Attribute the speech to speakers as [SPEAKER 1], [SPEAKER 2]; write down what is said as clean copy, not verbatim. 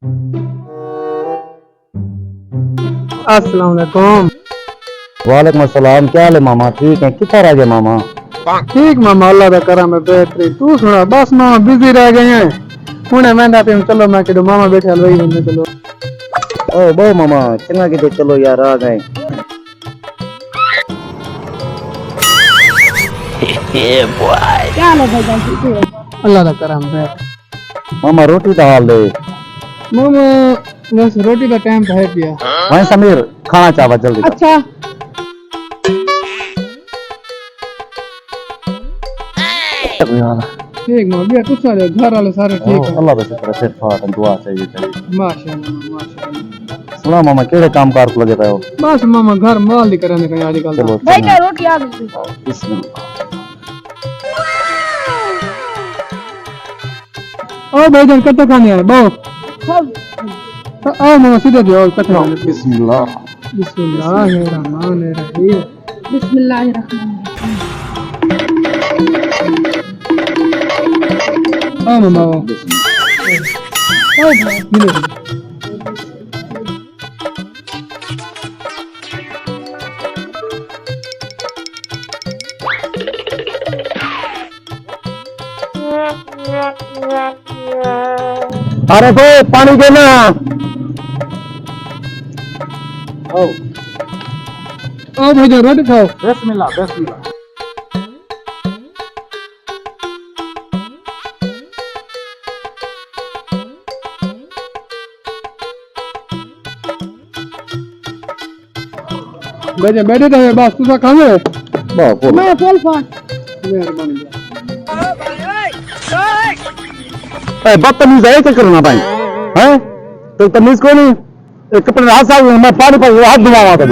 [SPEAKER 1] अस्सलाम वालेकुम।
[SPEAKER 2] वालेकुम अस्सलाम। क्या हाल है मामा? ठीक है। कितना रह गया मामा?
[SPEAKER 1] ठीक मामा, अल्लाह का करम है, बेहतरीन। तू सुना? बस मामा बिजी रह गए हैं। हुणे मैं दाते चलो, मैं कह मामा बैठे हलवाई बनने चलो।
[SPEAKER 2] ओ बो मामा चंगा किते चलो यार आ गए।
[SPEAKER 3] क्या लो भाईजान, ठीक है?
[SPEAKER 1] अल्लाह का करम है
[SPEAKER 2] मामा रोटी का हाल है।
[SPEAKER 1] मामा। बस रोटी का टाइम तो है पिया।
[SPEAKER 2] वहीं समीर खाना चाहवा जल्दी।
[SPEAKER 3] अच्छा
[SPEAKER 1] ठीक मामा, भैया कुछ सारे घर वाले सारे ठीक है।
[SPEAKER 2] अल्लाह का शुक्र है। फिर दुआ चाहिए चाहिए।
[SPEAKER 1] माशाल्लाह माशाल्लाह।
[SPEAKER 2] सुना मामा केड़े काम कार को लगे पायो?
[SPEAKER 1] बस मामा घर माल दी करने का आजकल।
[SPEAKER 2] चलो
[SPEAKER 3] भाईजान रोटी आ गई।
[SPEAKER 2] बिस्मिल्लाह।
[SPEAKER 1] ओ भाईजान कट्टा खाने आए बहु। आओ मामा सीधे जाओ कट्टा खाने।
[SPEAKER 2] बिस्मिल्लाह।
[SPEAKER 1] बिस्मिल्लाहिर्रहमानिर्रहीम।
[SPEAKER 3] बिस्मिल्लाहिर्रहमानिर्रहीम।
[SPEAKER 1] आओ मामा आओ। आओ भाई मिलो।
[SPEAKER 2] अरे तो पानी देना। ओ
[SPEAKER 1] आओ भाईजान रोटी खाओ।
[SPEAKER 2] बिस्मिल्लाह बिस्मिल्लाह।
[SPEAKER 1] भाईजान बैठे तो है बस तुसा खाओगे।
[SPEAKER 2] बहुत
[SPEAKER 3] मैं फुल फान।
[SPEAKER 1] मेहरबानी।
[SPEAKER 2] ए बदतमीज है क्या करना भाई? हैं तो तमीज को नहीं। एक कपड़े हाथ साफ मैं पानी पर हाथ धुआवा तो